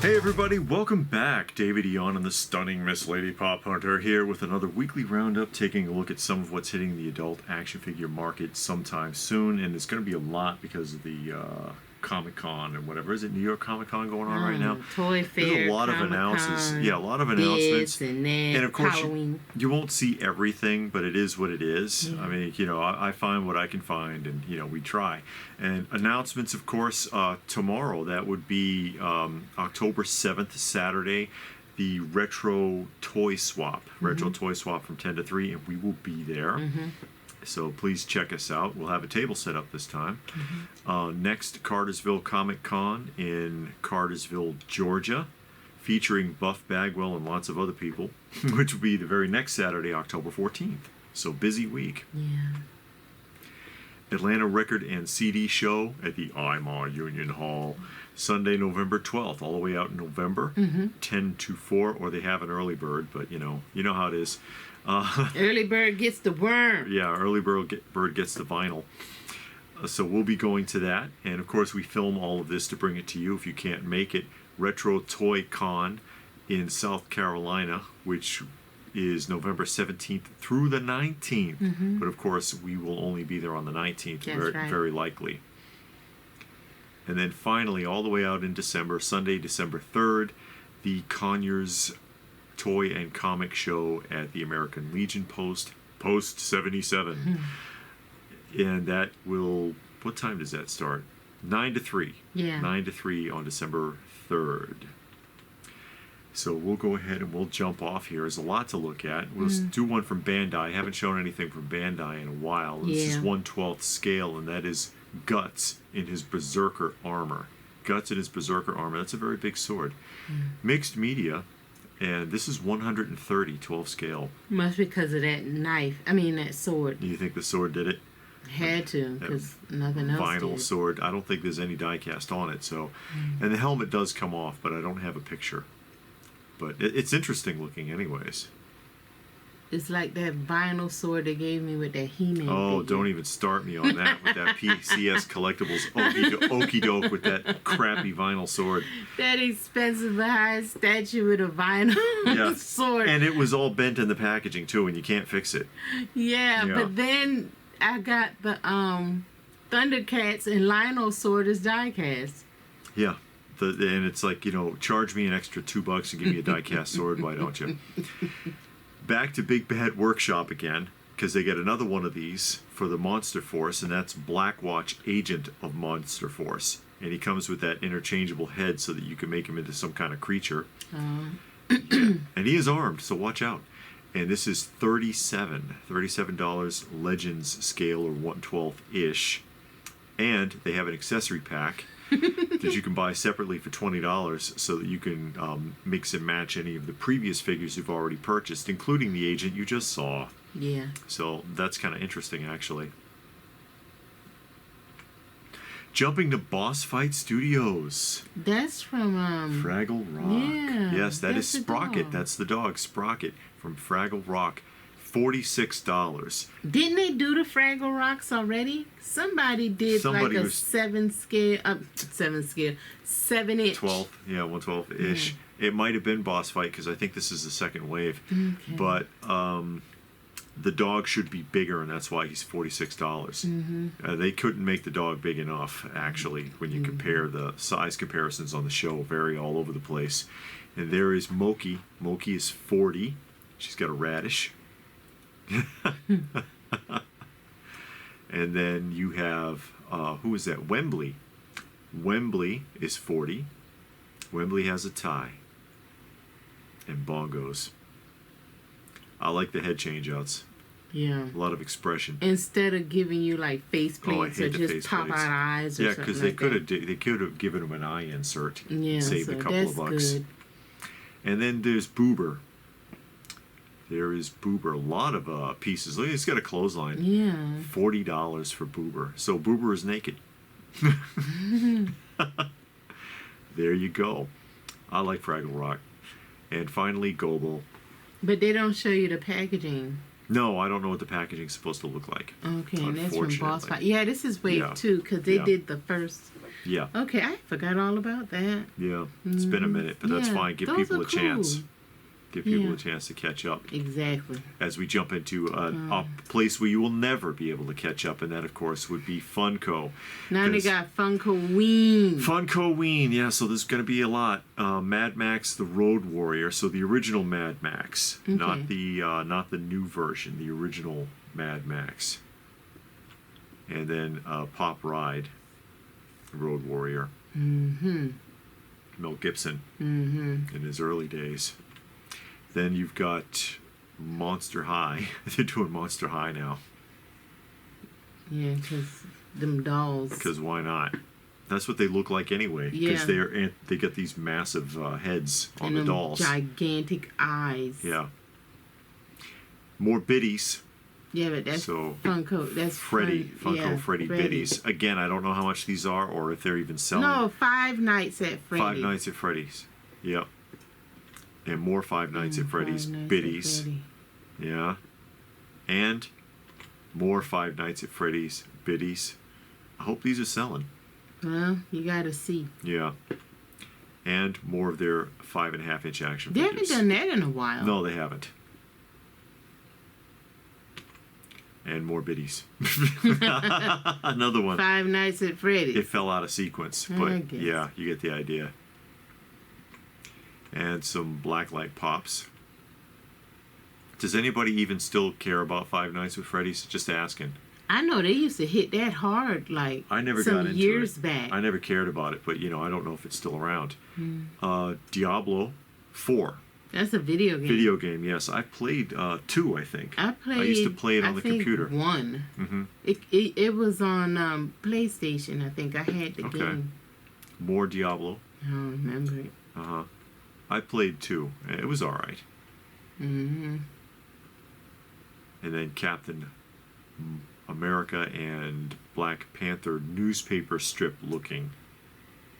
Hey everybody, welcome back. David Eon and the stunning Miss Lady Pop Hunter here with another weekly roundup, taking a look at some of what's hitting the adult action figure market sometime soon. And it's going to be a lot because of the Comic-Con and whatever. Is it New York Comic-Con going on right now? Toy Fair, There's a lot of announcements. Yeah, a lot of announcements. And of course, Halloween. you won't see everything, but it is what it is. Yeah. I mean, I find what I can find, and, we try. And announcements, of course, tomorrow. That would be October 7th, Saturday, the Retro Toy Swap. Retro Toy Swap from 10 to 3, and we will be there. So please check us out. We'll have a table set up this time. Next, Cartersville Comic Con in Cartersville, Georgia, featuring Buff Bagwell and lots of other people, which will be the very next Saturday, October 14th. So busy week. Yeah. Atlanta Record and CD Show at the IMA Union Hall, Sunday, November 12th, all the way out in November, 10 to 4, or they have an early bird, but you know how it is. Early bird gets the worm. Yeah, early bird gets the vinyl. So we'll be going to that, and of course we film all of this to bring it to you if you can't make it. Retro Toy Con in South Carolina, which is November 17th through the 19th. But of course we will only be there on the 19th, very likely. And then finally, all the way out in December, Sunday, December 3rd, the Conyers Toy and Comic Show at the American Legion Post 77. And that will, what time does that start? 9 to 3. Yeah. 9 to 3 on December 3rd. So we'll go ahead and we'll jump off here. There's a lot to look at. We'll do one from Bandai. I haven't shown anything from Bandai in a while. This is 1/12 scale, and that is Guts in his Berserker armor. Guts in his Berserker armor. That's a very big sword. Mixed media, and this is 130, 12 scale. Must be because of that knife. I mean, that sword. Do you think the sword did it? Had to, because nothing else Vinyl did. sword. I don't think there's any die cast on it. So, and the helmet does come off, but I don't have a picture. But it's interesting looking anyways. It's like that vinyl sword they gave me with that He-Man Oh, figure. don't even start me on that with that PCS Collectibles okey doke with that crappy vinyl sword. That expensive high statue with a vinyl sword. And it was all bent in the packaging too, and you can't fix it. Yeah, but then I got the Thundercats and Lionel sword as die cast. Yeah. And it's like, charge me an extra $2 and give me a die-cast sword, why don't you? Back to Big Bad Workshop again, because they get another one of these for the Monster Force, and that's Blackwatch, Agent of Monster Force. And he comes with that interchangeable head so that you can make him into some kind of creature. And he is armed, so watch out. And this is $37 Legends scale, or 1/12-ish. And they have an accessory pack that you can buy separately for $20 so that you can mix and match any of the previous figures you've already purchased, including the agent you just saw. Yeah. So that's kind of interesting, actually. Jumping to Boss Fight Studios. That's from Fraggle Rock. Yeah. Yes, that is that's the Sprocket. dog. That's the dog, Sprocket, from Fraggle Rock. $46. Didn't they do the Fraggle Rocks already? Somebody did like a 7-inch. 12, yeah, 1/12-ish. It might have been Boss Fight because I think this is the second wave. Okay. But the dog should be bigger, and that's why he's $46. They couldn't make the dog big enough, actually, when you compare the size comparisons on the show. Vary all over the place. And there is Moki. Moki is $40. She's got a radish. And then you have, who is that? Wembley. Wembley is $40. Wembley has a tie. And bongos. I like the head change-outs. Yeah. A lot of expression. Instead of giving you like face plates or just pop plates. out eyes or yeah, something because like they could have given him an eye insert. Yeah, saved so a couple of bucks. Good. And then there's Boober. There is Boober. A lot of pieces. Look, he's got a clothesline. Yeah. $40 for Boober. So Boober is naked. There you go. I like Fraggle Rock. And finally, Gobo. But they don't show you the packaging. No, I don't know what the packaging's supposed to look like. Okay, and that's from Boss Unfortunately. Fight. Yeah, this is wave 2 because they Yeah. did the first. Yeah, Okay, I forgot all about that. yeah. It's been a minute, but that's Yeah, fine. Give those people are a chance. cool. Give people Yeah. a chance to catch up. Exactly. As we jump into a place where you will never be able to catch up, and that, of course, would be Funko. Now they 'Cause got Funko-Ween. Funko-Ween, yeah, so there's going to be a lot. Mad Max the Road Warrior, so the original Mad Max, not the new version, the original Mad Max. And then Pop Ride, the Road Warrior. Mm-hmm. Mel Gibson Mm-hmm. in his early days. Then you've got Monster High. They're doing Monster High now. Yeah, because them dolls. Because why not? That's what they look like anyway. Because Yeah. they got these massive heads on And the them dolls. gigantic eyes. Yeah. More biddies. Yeah, but that's So Funko. That's Freddy, fun. Funko Yeah, Freddy biddies. Again, I don't know how much these are or if they're even selling. No, Five Nights at Freddy's. Five Nights at Freddy's. Yep. And more Five Nights at Freddy's Five Nights at biddies. Freddy. Yeah. And more Five Nights at Freddy's biddies. I hope these are selling. Well, you gotta see. Yeah. And more of their 5.5-inch action They figures. haven't done that in a while. No, they haven't. And more biddies. Another one. Five Nights at Freddy's. It fell out of sequence, I but guess. yeah, you get the idea. And some blacklight pops. Does anybody even still care about Five Nights with Freddy's? Just asking. I know they used to hit that hard like I never some got into years it. back. I never cared about it, but I don't know if it's still around. Diablo 4. That's a video game. Video game, yes. I played 2, I think. I played. I used to play it on the think computer. 1. Mm-hmm. It was on PlayStation. I think I had the Okay. game. More Diablo. I don't remember it. Uh-huh. I played 2. It was all right. Mm-hmm. And then Captain America and Black Panther newspaper strip looking.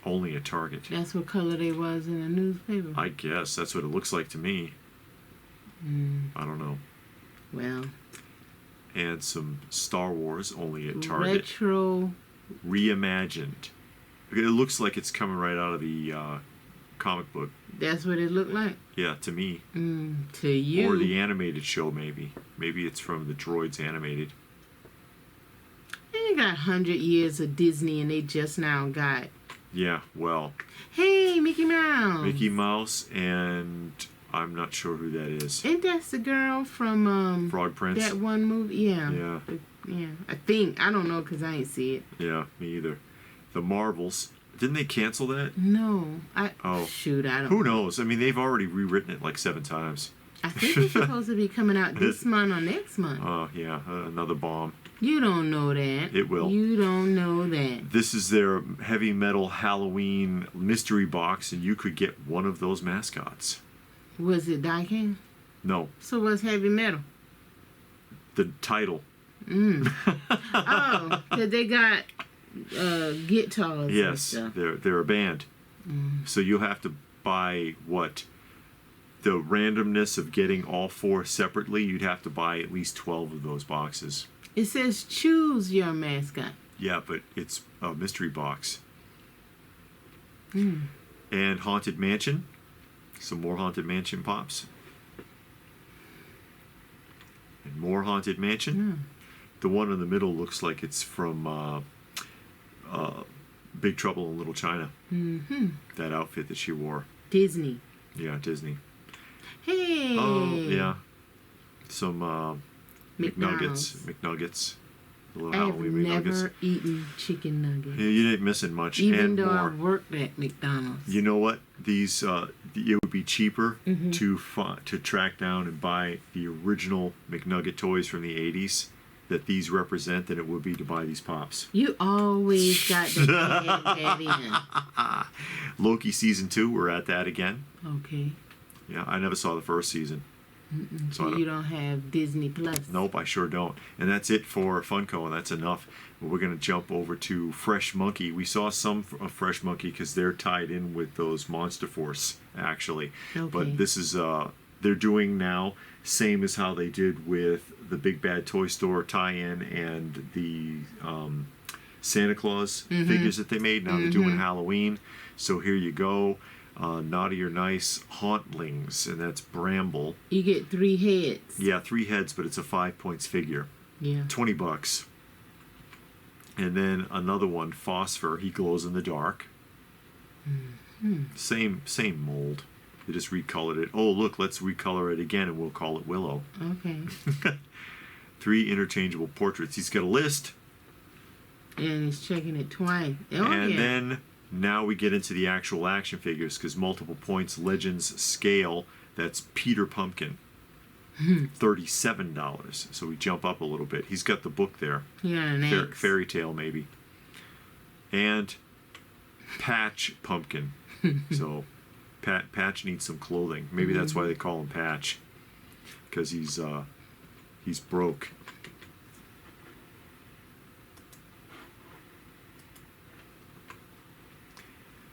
Only at Target. That's what color they was in the newspaper. I guess that's what it looks like to me. I don't know. Well, And some Star Wars only at Target. retro. Reimagined. It looks like it's coming right out of the comic book. That's what it looked like. Yeah, to me. To you. Or the animated show, maybe. Maybe it's from the Droids animated. They got 100 years of Disney and they just now got. Yeah, well, Hey, Mickey Mouse. Mickey Mouse, and I'm not sure who that is. Ain't that the girl from Frog Prince? that one movie? Yeah. Yeah, Yeah. I think. I don't know because I ain't see it. yeah, me either. The Marvels. Didn't they cancel that? No. Oh. Shoot, I don't Who knows? I mean, they've already rewritten it like 7 times. I think it's supposed to be coming out this month or next month. Oh, yeah, another bomb. You don't know that. It will. You don't know that. This is their heavy metal Halloween mystery box, and you could get one of those mascots. Was it Daikin? No, So what's heavy metal? the title. Oh, because they got guitars. and Yes, stuff. they're a band. So you'll have to buy what? The randomness of getting all 4 separately, you'd have to buy at least 12 of those boxes. It says choose your mascot. Yeah, but it's a mystery box. And Haunted Mansion. Some more Haunted Mansion pops. And more Haunted Mansion. The one in the middle looks like it's from Big Trouble in Little China. That outfit that she wore. Disney. Yeah, Disney. Hey. Oh, yeah. Some McDonald's. McNuggets. The little I've Halloween McNuggets. never eaten chicken nuggets. Yeah, you didn't miss it much. Even and though more. I worked at McDonald's. You know what? These it would be cheaper Mm-hmm. to track down and buy the original McNugget toys from the 80s that these represent than it would be to buy these pops. You always got to add that Loki season 2, we're at that again. in. Okay. Yeah, I never saw the first season. So you don't have Disney Plus. Nope, I sure don't. And that's it for Funko, and that's enough. We're going to jump over to Fresh Monkey. We saw some of Fresh Monkey because they're tied in with those Monster Force, actually. Okay. But this is, they're doing now, same as how they did with the Big Bad Toy Store tie-in and the Santa Claus figures that they made. Now they're doing Halloween. So here you go. Naughty or Nice Hauntlings, and that's Bramble. You get 3 heads. Yeah, 3 heads, but it's a 5 points figure. Yeah. $20. And then another one, Phosphor. He glows in the dark. Same mold. They just recolored it. Oh, look, let's recolor it again, and we'll call it Willow. Okay. 3 interchangeable portraits. He's got a list. And he's checking it twice. Oh, And then now we get into the actual action figures, because multiple points, Legends scale. That's Peter Pumpkin. $37. So we jump up a little bit. He's got the book there. Yeah, an X. Fairy Tale, maybe. And Patch Pumpkin. So Patch needs some clothing. Maybe that's why they call him Patch, because he's broke.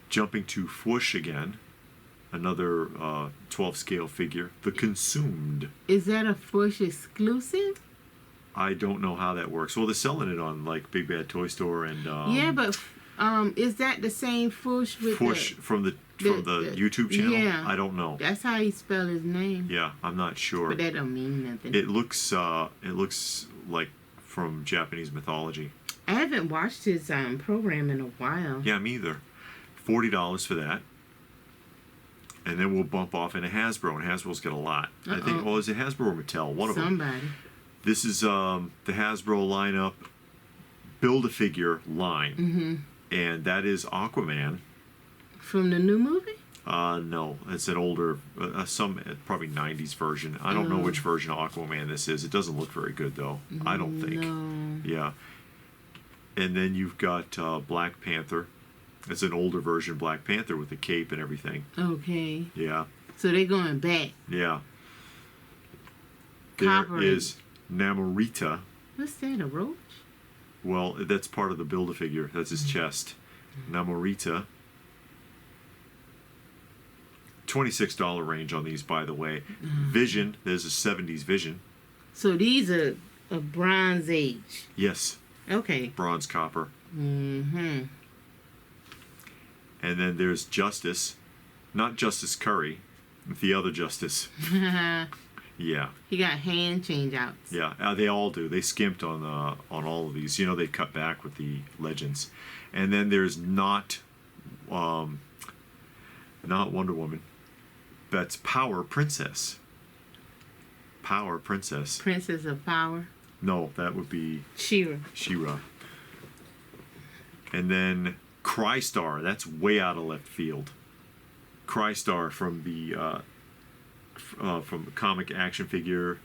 Jumping to Fwoosh again, another 12 scale figure, the Consumed. Is that a Fwoosh exclusive? I don't know how that works. Well, they're selling it on like Big Bad Toy Store and yeah, but is that the same Fwoosh with Fwoosh from the YouTube channel? Yeah, I don't know. That's how he spell his name. Yeah, I'm not sure. But that don't mean nothing. It looks like from Japanese mythology. I haven't watched his program in a while. Yeah, me either. $40 for that. And then we'll bump off into Hasbro, and Hasbro's got a lot. I think, well, is it Hasbro or Mattel? One of them. Somebody. This is the Hasbro lineup Build-A-Figure line. And that is Aquaman. From the new movie? No, it's an older, probably 90s version. I don't know which version of Aquaman this is. It doesn't look very good, though. I don't think. No. Yeah. And then you've got Black Panther. It's an older version of Black Panther with the cape and everything. Okay. Yeah. So they're going back. Yeah. Copper. There is Namorita. What's that, a roach? Well, that's part of the Build-A-Figure. That's his chest. Namorita. $26 range on these, by the way. Vision. There's a 70s Vision. So these are a Bronze Age. Yes. Okay. Bronze Copper. Mm-hmm. And then there's Justice. Not Justice Curry. The other Justice. Yeah. He got hand change outs. Yeah, they all do. They skimped on all of these. You know, they cut back with the Legends. And then there's not Wonder Woman. That's Power Princess. Power Princess. Princess of Power. No, that would be She-Ra. And then Crystar. That's way out of left field. Crystar from the from comic action figure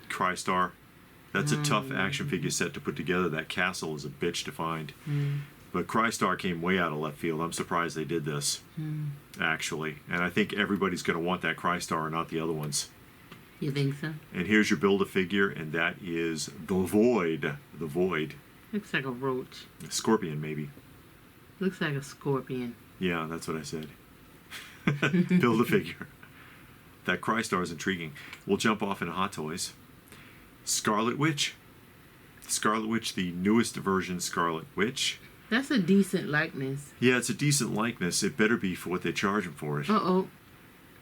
Crystar. That's a tough action figure set to put together. That castle is a bitch to find. But Crystar came way out of left field. I'm surprised they did this, actually. And I think everybody's going to want that Crystar and not the other ones. You think so? And here's your Build-A-Figure, and that is the Void. The Void. Looks like a roach. A scorpion, maybe. Looks like a scorpion. Yeah, that's what I said. Build-A-Figure. That Crystar is intriguing. We'll jump off into Hot Toys. Scarlet Witch. Scarlet Witch, the newest version Scarlet Witch. That's a decent likeness. Yeah, it's a decent likeness. It better be for what they're charging for it. Uh-oh.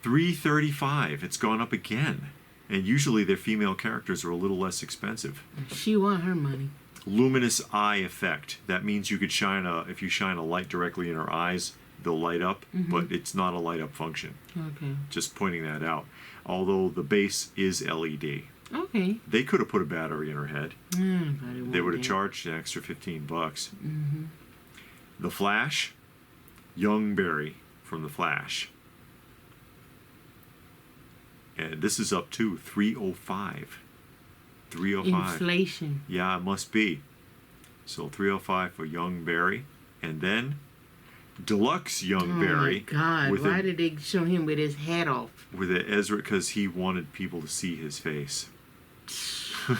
$335. It's gone up again. And usually their female characters are a little less expensive. She want her money. Luminous eye effect. That means you could if you shine a light directly in her eyes, they'll light up, but it's not a light up function. Okay. Just pointing that out. Although the base is LED. Okay. They could have put a battery in her head. They would have charged an extra $15. The Flash, Young Barry from The Flash. And this is up to $305. $305. Inflation. Yeah, it must be. So $305 for Young Barry. And then Deluxe Young Barry. Oh my God! Why did they show him with his hat off? With an Ezra, because he wanted people to see his face.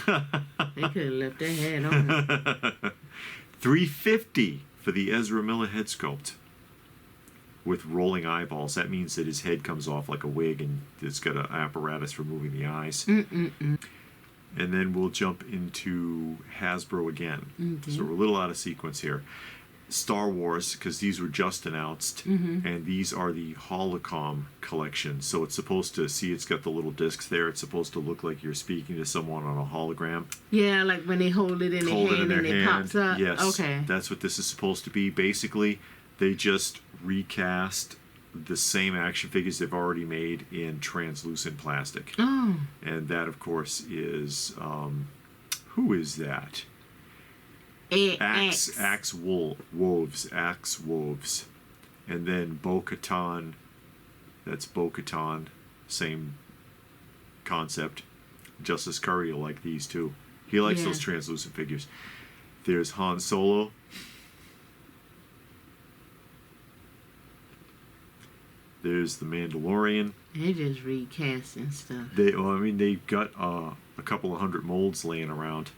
They could have left their hat on. $350 for the Ezra Miller head sculpt with rolling eyeballs. That means that his head comes off like a wig, and it's got an apparatus for moving the eyes. And then we'll jump into Hasbro again. Okay. So we're a little out of sequence here. Star Wars, because these were just announced, and these are the Holocom collection. So it's supposed to see, it's got the little discs there. It's supposed to look like you're speaking to someone on a hologram. Yeah, like when they hold it in their hand and it pops up. Yes, Okay. that's what this is supposed to be. Basically, they just recast the same action figures they've already made in translucent plastic. Oh. And that, of course, is who is that? Axe Wolves, and then Bo-Katan. That's Bo-Katan, same concept. Justice Curry will like these too. He likes those translucent figures. There's Han Solo. There's the Mandalorian. They just recasting stuff. They've got a couple of hundred molds laying around.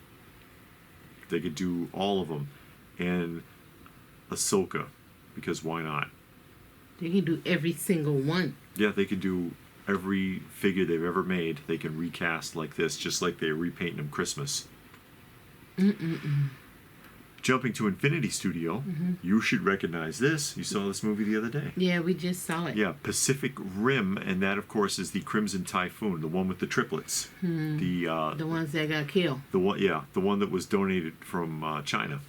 They could do all of them. And Ahsoka, because why not? They can do every single one. Yeah, they could do every figure they've ever made. They can recast like this, just like they're repainting them Christmas. Jumping to Infinity Studio, you should recognize this. You saw this movie the other day. Yeah, we just saw it. Yeah, Pacific Rim, and that, of course, is the Crimson Typhoon, the one with the triplets. The ones that got killed. the one that was donated from China.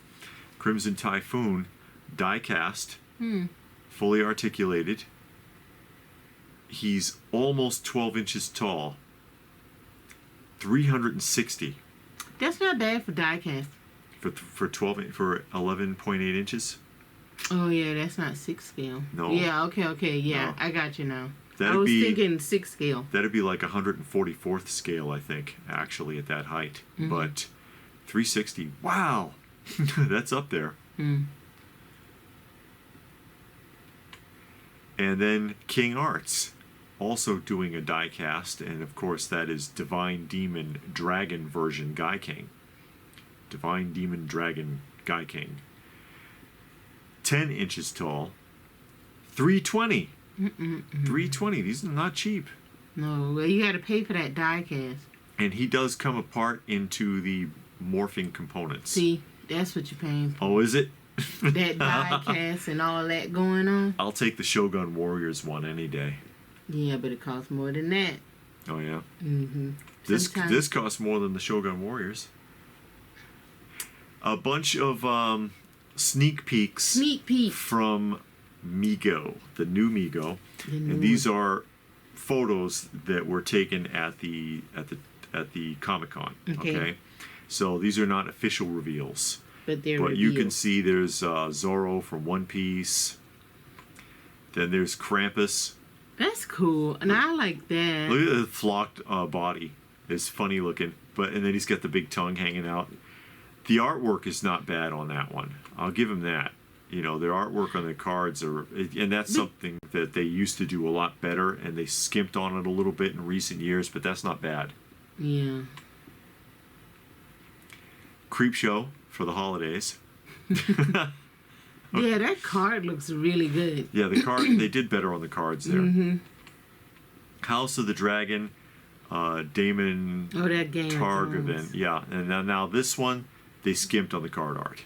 Crimson Typhoon, die cast, fully articulated. He's almost 12 inches tall, 360 That's not bad for diecast. for 11.8 inches. Oh yeah, that's not 6 scale. No. Yeah, okay, yeah, No. I got you now. That'd I was be- thinking 6 scale. That'd be like 144th scale, I think, actually, at that height. But 360, wow, that's up there. And then King Arts, also doing a die cast, and of course that is Divine Demon Dragon version Guy King. Divine Demon Dragon Guy King. 10 inches tall, 320. 320, these are not cheap. No, well, you got to pay for that diecast. And he does come apart into the morphing components. See, that's what you're paying for. Oh, is it? That diecast and all that going on. I'll take the Shogun Warriors one any day. Yeah, but it costs more than that. Oh yeah. Sometimes- This costs more than the Shogun Warriors. A bunch of sneak peeks Sneak peek. from Mego, the new Mego, and these are photos that were taken at the Comic-Con. Okay. So these are not official reveals. But they're But you can revealed. see there's Zorro from One Piece. Then there's Krampus. That's cool, and I like that. Look at the flocked body. It's funny looking. And then he's got the big tongue hanging out. The artwork is not bad on that one. I'll give him that. You know, their artwork on the cards and that's something that they used to do a lot better, and they skimped on it a little bit in recent years, but that's not bad. Yeah. Creepshow for the holidays. Yeah, that card looks really good. Yeah, the card, they did better on the cards there. House of the Dragon, Damon Oh, that game. Targavin. Yeah, and now this one, they skimped on the card art.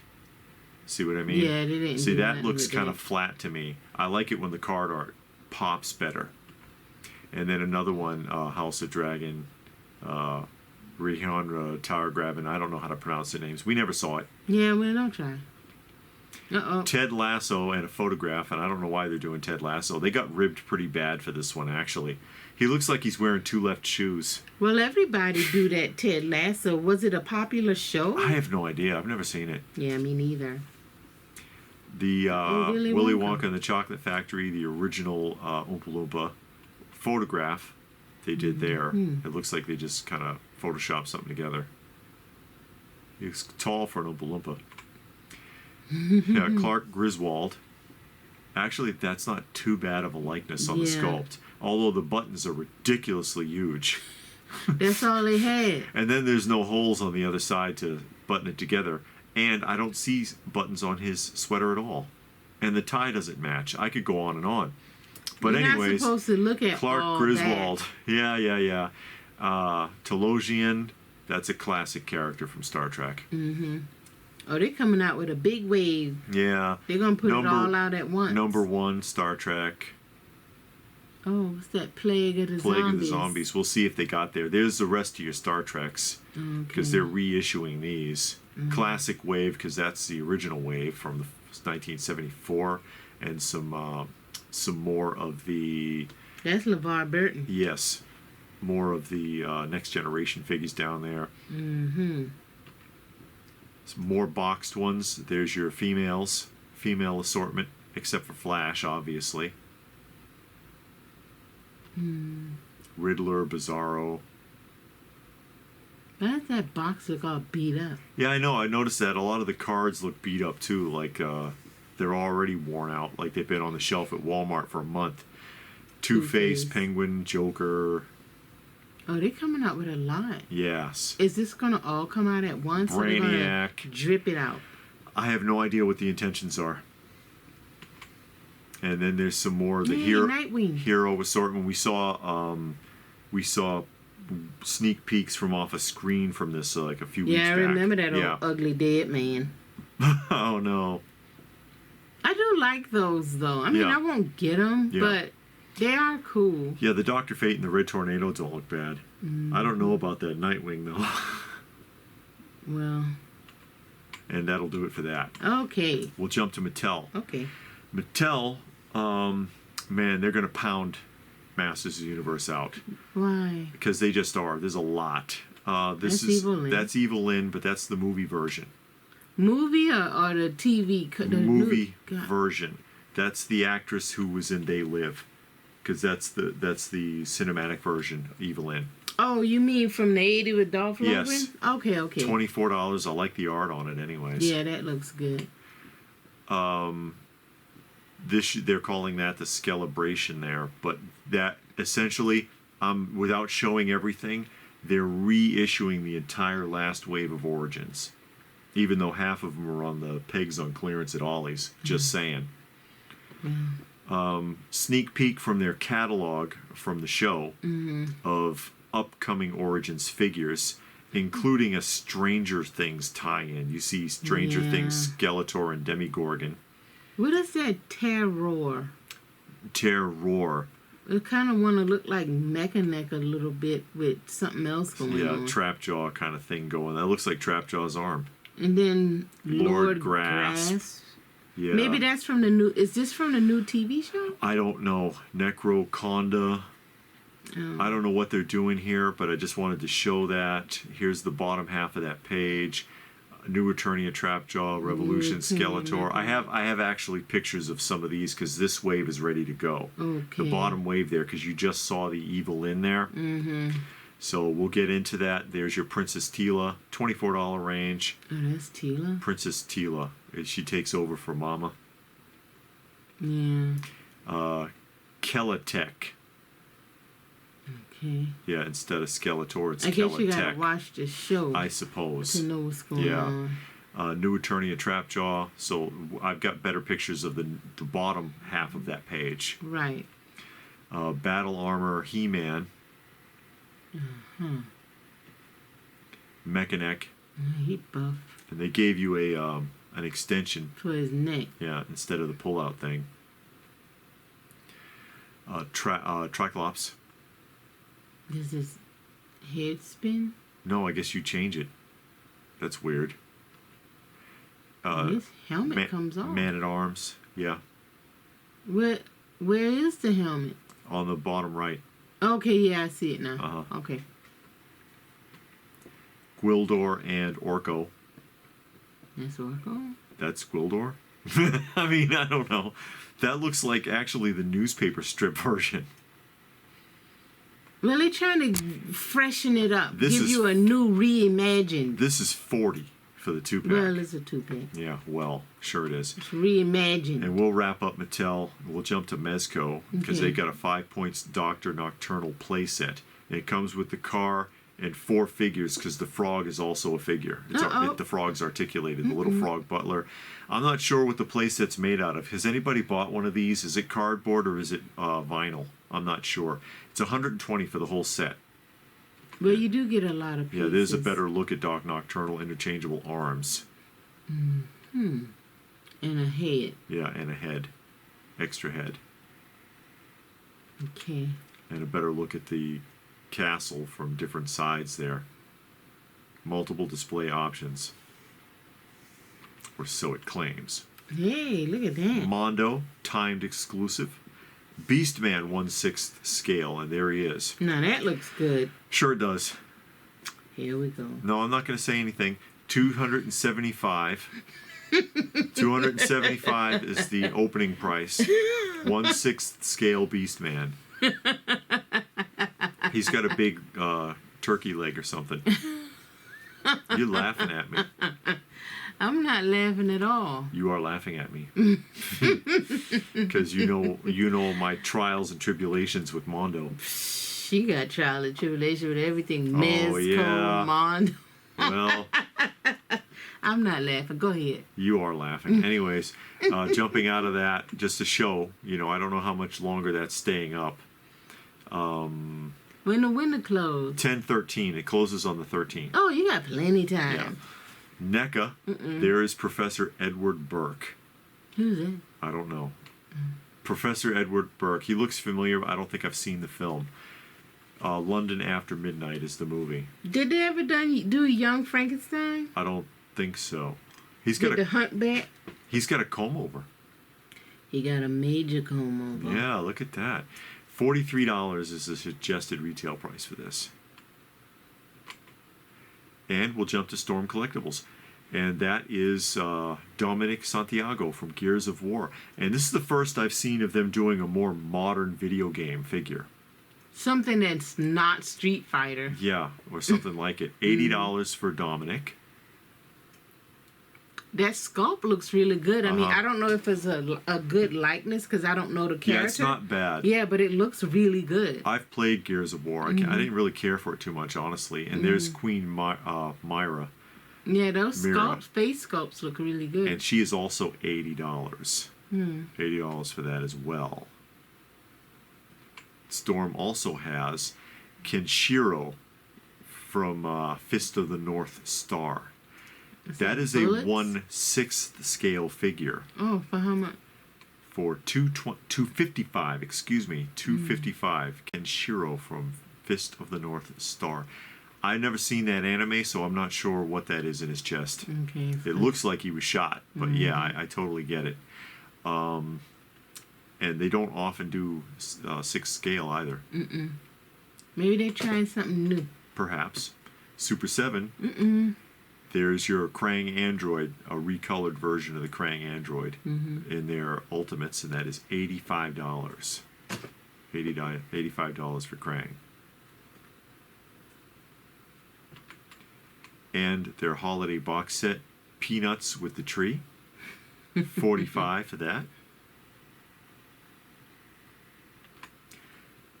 See what I mean? Yeah, they didn't. See, do that nothing looks with kind that. of flat to me. I like it when the card art pops better. And then another one, House of Dragon, Rihanna Targravin. I don't know how to pronounce the names. We never saw it. Yeah, well, don't try. Ted Lasso and a photograph, and I don't know why they're doing Ted Lasso. They got ribbed pretty bad for this one, actually. He looks like he's wearing 2 left shoes. Well, everybody do that Ted Lasso. Was it a popular show? I have no idea. I've never seen it. Yeah, me neither. The Willy Willy Wonka. Wonka and the Chocolate Factory, the original Oompa Loompa photograph they did there. It looks like they just kind of photoshopped something together. He's tall for an Oompa Loompa. Yeah, Clark Griswold. Actually, that's not too bad of a likeness on the Yeah. sculpt. Although the buttons are ridiculously huge. That's all they had. And then there's no holes on the other side to button it together. And I don't see buttons on his sweater at all. And the tie doesn't match. I could go on and on. But You're anyways, not supposed to look at Clark all Griswold. Yeah. Telosian, That's a classic character from Star Trek. Mm-hmm. Oh, they're coming out with a big wave. Yeah. They're going to put it all out at once. Number 1, Star Trek. Oh, what's that? Plague of the Zombies. Plague of the Zombies. We'll see if they got there. There's the rest of your Star Treks. Because they're reissuing these. Classic wave, because that's the original wave from 1974. And some more of the... That's LeVar Burton. Yes. More of the Next Generation figures down there. Mm-hmm. Some more boxed ones. There's your female assortment, except for Flash, obviously. Riddler, Bizarro. Why does that box look all beat up? Yeah, I know. I noticed that. A lot of the cards look beat up, too. Like, they're already worn out. Like, they've been on the shelf at Walmart for a month. Two-Face, Penguin, Joker. Oh, they're coming out with a lot. Yes. Is this going to all come out at once? Brainiac. Or drip it out? I have no idea what the intentions are. And then there's some more of the hero assortment. We saw sneak peeks from off a screen from this like a few weeks back. Yeah, I remember that old ugly dead man. Oh no. I do like those though. I mean, I won't get them, but they are cool. Yeah, the Dr. Fate and the Red Tornado don't look bad. I don't know about that Nightwing though. Well. And that'll do it for that. Okay. We'll jump to Mattel. Okay. Mattel, man, they're going to pound Masters of the Universe out. Why? Because they just are. There's a lot. That's Evil Lynn, but that's the movie version. Movie or the TV? The movie version. That's the actress who was in They Live. Because that's the cinematic version of Evil Lynn. Oh, you mean from the 80s with Dolph Lundgren? Yes. Okay. $24. I like the art on it anyways. Yeah, that looks good. They're calling that the Skelebration there, but that essentially, without showing everything, they're reissuing the entire last wave of Origins, even though half of them are on the pegs on clearance at Ollie's. Just saying. Sneak peek from their catalog from the show of upcoming Origins figures, including a Stranger Things tie-in. You see Stranger Things Skeletor and Demogorgon. What is that terror? Terror. It kind of want to look like Mechanic a little bit with something else going on. Yeah, Trapjaw kind of thing going. That looks like Trapjaw's arm. And then Lord Grass. Yeah. Maybe that's from the new... Is this from the new TV show? I don't know. Necroconda. I don't know what they're doing here, but I just wanted to show that. Here's the bottom half of that page. New Eternia Trapjaw, Revolution Skeletor. I have actually pictures of some of these because this wave is ready to go. Okay. The bottom wave there, because you just saw the Evil in there. So we'll get into that. There's your Princess Tila, $24 range. Oh, that's Tila? Princess Tila. She takes over for Mama. Yeah. Keletech. Okay. Yeah, instead of Skeletor, it's Keletech. I guess you gotta watch the show. I suppose. To know what's going on. New Eternia Trapjaw. So I've got better pictures of the bottom half of that page. Right. Battle Armor He-Man. Mechanic. He buff. And they gave you an extension. For his neck. Yeah, instead of the pull-out thing. Triclops. Does his head spin? No, I guess you change it. That's weird. His helmet comes off. Man-at-Arms, yeah. Where is the helmet? On the bottom right. Okay, yeah, I see it now. Okay. Gwildor and Orko. That's Orko? That's Gwildor? I mean, I don't know. That looks like actually the newspaper strip version. Well, they're trying to freshen it up. Give you a new reimagined. This is $40 for the 2-pack. Well, it's a 2-pack. Yeah, well, sure it is. It's reimagined. And we'll wrap up Mattel. We'll jump to Mezco because they got a 5 points Dr. Nocturnal playset. And it comes with the car and 4 figures because the frog is also a figure. The frog's articulated, the little frog butler. I'm not sure what the playset's made out of. Has anybody bought one of these? Is it cardboard or is it vinyl? I'm not sure. It's $120 for the whole set. Well, you do get a lot of pieces. Yeah, there's a better look at Doc Nocturnal interchangeable arms. And a head. Yeah, and a head. Extra head. Okay. And a better look at the castle from different sides there. Multiple display options. Or so it claims. Hey, look at that. Mondo, timed exclusive. Beastman 1/6 scale, and there he is. Now that looks good. Sure it does. Here we go. No, I'm not going to say anything. 275. 275 is the opening price. 1/6 scale Beastman. He's got a big turkey leg or something. You're laughing at me. I'm not laughing at all. You are laughing at me. Because you know my trials and tribulations with Mondo. She got trial and tribulation with everything. Yeah. Mondo. Well, I'm not laughing. Go ahead. you are laughing. Anyways, jumping out of that, just to show, I don't know how much longer that's staying up. When the window closed. 10/13. It closes on the 13th. Oh, you got plenty time. Yeah. NECA, there is Professor Edward Burke. Who's that? I don't know. Professor Edward Burke. He looks familiar, but I don't think I've seen the film. London After Midnight is the movie. Did they ever do Young Frankenstein? I don't think so. With the humpback? He's got a comb over. He got a major comb over. Yeah, look at that. $43 is the suggested retail price for this. And we'll jump to Storm Collectibles. And that is Dominic Santiago from Gears of War. And this is the first I've seen of them doing a more modern video game figure. Something that's not Street Fighter. Yeah, or something like it. $80 for Dominic. That sculpt looks really good. I mean, I don't know if it's a good likeness because I don't know the character. Yeah, it's not bad. Yeah, but it looks really good. I've played Gears of War. I didn't really care for it too much, honestly. And there's Queen Myra. Yeah, those face sculpts look really good. And she is also $80. $80 for that as well. Storm also has Kenshiro from Fist of the North Star. That is bullets? a 1/6 scale figure. Oh, for how much? For $255, excuse me, $255. Kenshiro from Fist of the North Star. I've never seen that anime, so I'm not sure what that is in his chest. Okay. It looks like he was shot, but yeah, I totally get it. And they don't often do 6 scale either. Maybe they're trying something new. Perhaps. Super7. There's your Krang Android, a recolored version of the Krang Android in their Ultimates, and that is $85. $85 for Krang. And their holiday box set, Peanuts with the Tree, $45 for that.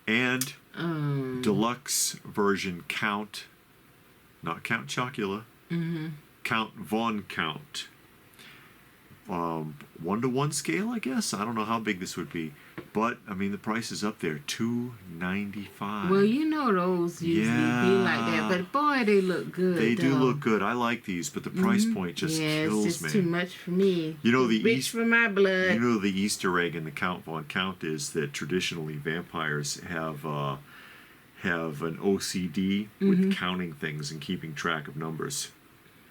And deluxe version Count, not Count Chocula, Count Von Count. 1-to-1 scale, I guess. I don't know how big this would be, but I mean the price is up there, $295. Well, you know those usually be like that, but boy, they look good. They do look good. I like these, but the price point just kills it's just me. too much for me. You know the rich for my blood. You know the Easter egg in the Count Von Count is that traditionally vampires have an OCD with counting things and keeping track of numbers.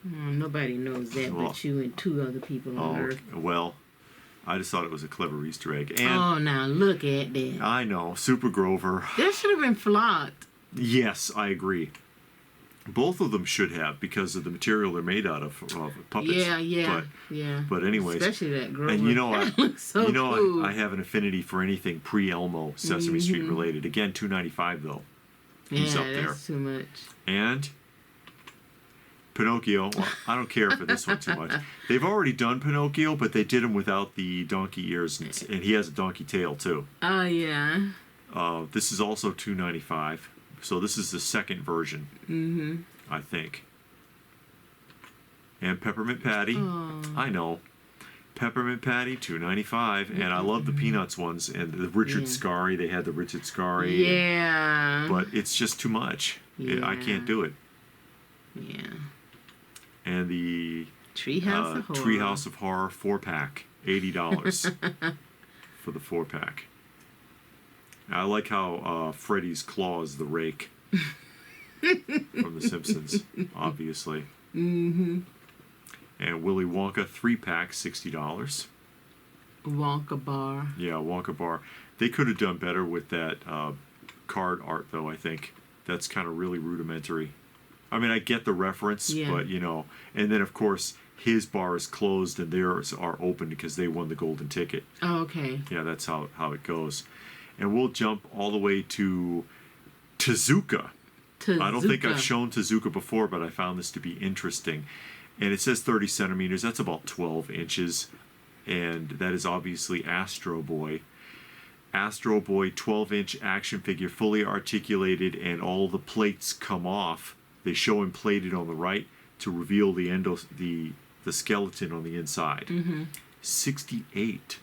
Nobody knows that but you and 2 other people on Earth. Well, I just thought it was a clever Easter egg. And oh, now look at that. I know, Super Grover. That should have been flocked. Yes, I agree. Both of them should have because of the material they're made out of puppets. Yeah. But anyways, especially that Grover. And that looks so cool. I have an affinity for anything pre-Elmo Sesame Street related. Again, $295 though. He's up there. That's too much. And Pinocchio, well, I don't care for this one too much. They've already done Pinocchio, but they did him without the donkey ears, and he has a donkey tail too. Oh, yeah. This is also $295, so this is the second version, I think. And Peppermint Patty, I know. peppermint patty, $2.95, and I love the peanuts ones and the Richard Scarry. They had the Richard Scarry. Yeah. But it's just too much. I can't do it. Yeah. And the Treehouse of Horror 4-pack, $80 for the 4-pack. I like how Freddy's claws the rake from The Simpsons, obviously. Mm-hmm. And Willy Wonka 3-pack, $60. Wonka bar. Yeah, Wonka bar. They could have done better with that card art, though, I think. That's kind of really rudimentary. I mean, I get the reference, but, you know. And then, of course, his bar is closed and theirs are open because they won the golden ticket. Oh, okay. Yeah, that's how it goes. And we'll jump all the way to Tezuka. I don't think I've shown Tezuka before, but I found this to be interesting. And it says 30 centimeters. That's about 12 inches. And that is obviously Astro Boy. Astro Boy 12-inch action figure, fully articulated, and all the plates come off. They show him plated on the right to reveal the skeleton on the inside. Mm-hmm. 68.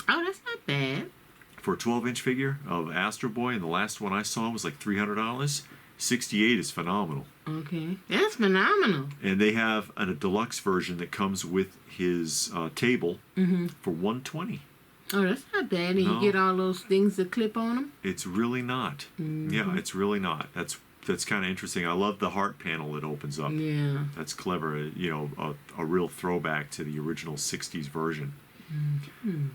Oh, that's not bad. For a 12-inch figure of Astro Boy, and the last one I saw was like $300. 68 is phenomenal. Okay, that's phenomenal. And they have a deluxe version that comes with his table for $120. Oh, that's not bad. And you get all those things that clip on them? It's really not. Mm-hmm. Yeah, it's really not. That's kind of interesting. I love the heart panel that opens up. Yeah. That's clever. You know, a real throwback to the original 60s version. Mm-hmm.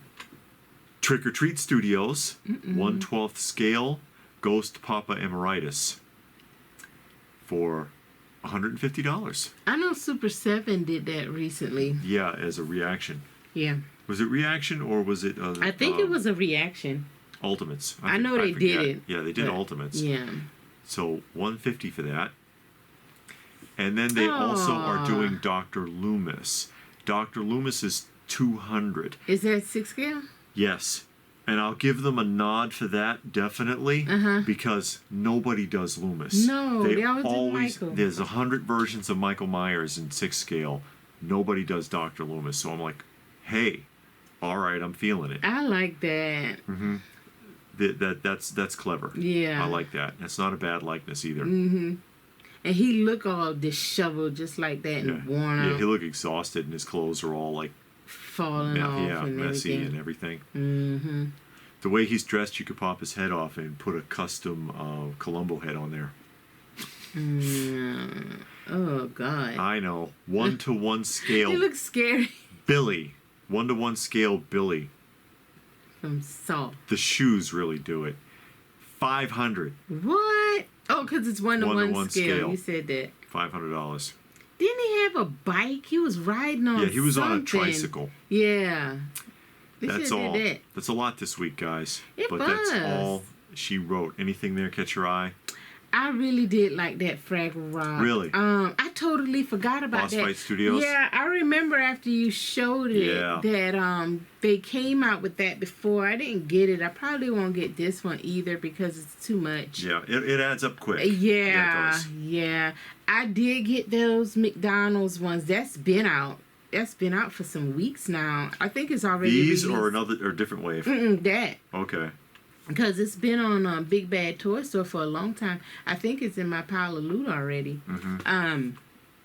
Trick or Treat Studios, 1/12 scale, Ghost Papa Emeritus for $150. I know Super7 did that recently. Yeah, as a reaction. Yeah. Was it reaction or was it? I think it was a reaction. Ultimates. I know they did it. Yeah, they did Ultimates. Yeah. So $150 for that. And then they also are doing Dr. Loomis. Dr. Loomis is $200. Is that 6 scale? Yes. And I'll give them a nod for that, definitely, because nobody does Loomis. No, they always do Michael. There's 100 versions of Michael Myers in 6 scale. Nobody does Dr. Loomis. So I'm like, hey, all right, I'm feeling it. I like that. Mm-hmm. That's clever. Yeah. I like that. That's not a bad likeness either. Mm-hmm. And he look all disheveled just like that and worn out. Yeah, he look exhausted and his clothes are all like falling off and messy everything. and everything. Mm-hmm. The way he's dressed, you could pop his head off and put a custom Columbo head on there. Oh, God. I know. 1-to-1 scale. He looks scary. Billy. 1-to-1 scale Billy. From Saw. The shoes really do it. $500. What? Oh, because it's 1-to-1 scale. You said that. $500. Didn't he have a bike? He was riding on he was something. on a tricycle. Yeah. That's all. That's a lot this week, guys. But that's all she wrote. Anything there catch your eye? I really did like that Fraggle Rock. Really? I totally forgot about Boss that. Fight Studios? Yeah, I remember after you showed it that they came out with that before. I didn't get it. I probably won't get this one either because it's too much. Yeah, it adds up quick. Yeah. I did get those McDonald's ones. That's been out. That's been out for some weeks now. I think it's already These released. or a different wave? That. Okay. Because it's been on Big Bad Toy Store for a long time. I think it's in my pile of loot already.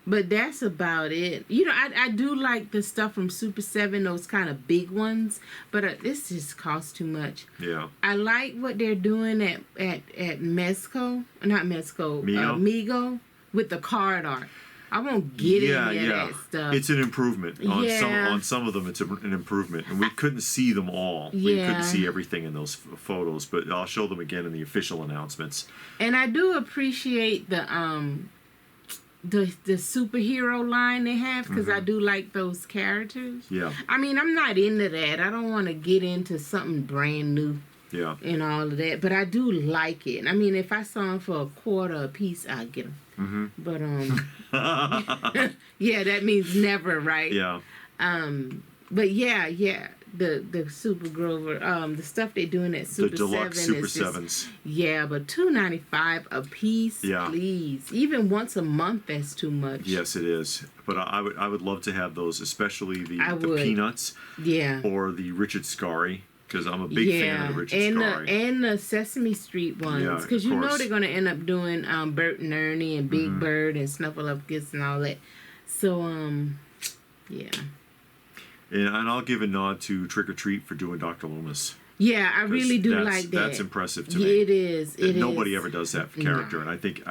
But that's about it. You know, I do like the stuff from Super7, those kind of big ones. But this just costs too much. Yeah. I like what they're doing at Mezco. Not Mezco. Mego with the card art. I won't get any of that stuff. It's an improvement. On some of them, it's an improvement. And we couldn't see them all. We couldn't see everything in those photos, but I'll show them again in the official announcements. And I do appreciate the superhero line they have because I do like those characters. Yeah. I mean, I'm not into that. I don't want to get into something brand new. Yeah. And all of that, but I do like it. I mean, if I saw them for $quarter a piece, I'd get them. But yeah, that means never, right? Yeah. But yeah, the Super Grover, the stuff they doing at The Super deluxe 7 Super is just, 7s. yeah, but $2.95 a piece, Yeah. please. Even once a month, that's too much. Yes, it is. But I would love to have those, especially the would. Peanuts Yeah. or the Richard Scarry, because I'm a big fan of the Richard Scarry. And the Sesame Street ones, Yeah, because of you know course. they're gonna end up doing Bert and Ernie and Big Bird and Snuffleupagus and all that. So yeah. And I'll give a nod to Trick or Treat for doing Dr. Loomis. Yeah, I really do That's- like that. That's impressive to Yeah, me. it is. It Nobody is. ever does that for character, and I think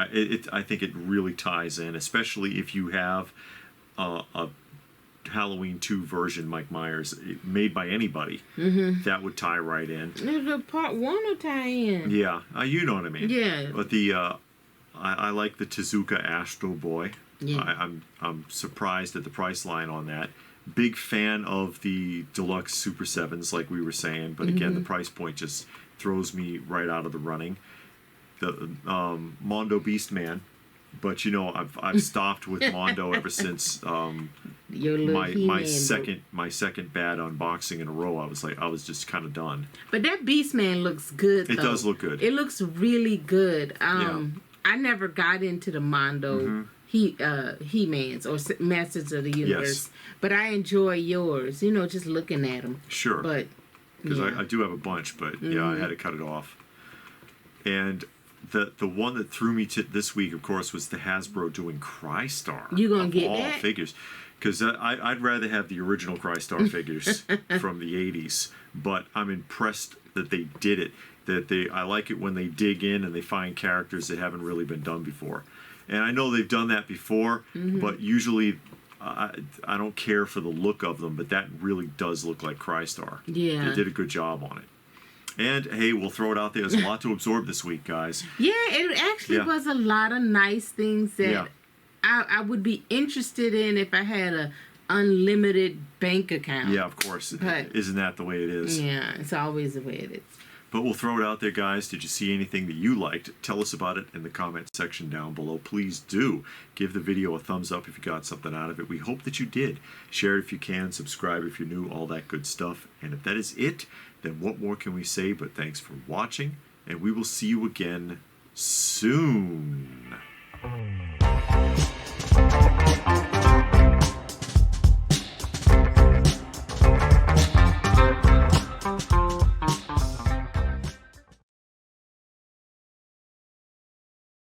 it really ties in, especially if you have a Halloween 2 version, Mike Myers, made by anybody. That would tie right in. The part 1 will tie in. Yeah, you know what I mean. Yeah. But I like the Tezuka Astro Boy. Yeah. I'm surprised at the price line on that. Big fan of the deluxe Super 7s, like we were saying, but again, the price point just throws me right out of the running. The Mondo Beastman, but you know, I've stopped with Mondo ever since Your little my He-Man second bad unboxing in a row. I was just kind of done. But that Beastman looks good. It though. does look good. It looks really good. Yeah. I never got into the Mondo He-Mans or Masters of the Universe, but I enjoy yours. You know, just looking at them. Sure. But because yeah. I do have a bunch, but yeah, I had to cut it off. And the one that threw me to this week, of course, was the Hasbro doing Crystar. You gonna of get all that? figures? Because I'd rather have the original Crystar figures from the '80s, but I'm impressed that they did it. I like it when they dig in and they find characters that haven't really been done before. And I know they've done that before, but usually I don't care for the look of them, but that really does look like Crystar. Yeah. They did a good job on it. And hey, we'll throw it out there. There's a lot to absorb this week, guys. Yeah, it actually was a lot of nice things that I would be interested in if I had a unlimited bank account. Yeah, of course. But isn't that the way it is? yeah, it's always the way it is. But we'll throw it out there, guys. Did you see anything that you liked? Tell us about it in the comment section down below. Please do give the video a thumbs up if you got something out of it. We hope that you did. Share it if you can. Subscribe if you're new. All that good stuff. And if that is it, then what more can we say but thanks for watching. And we will see you again soon.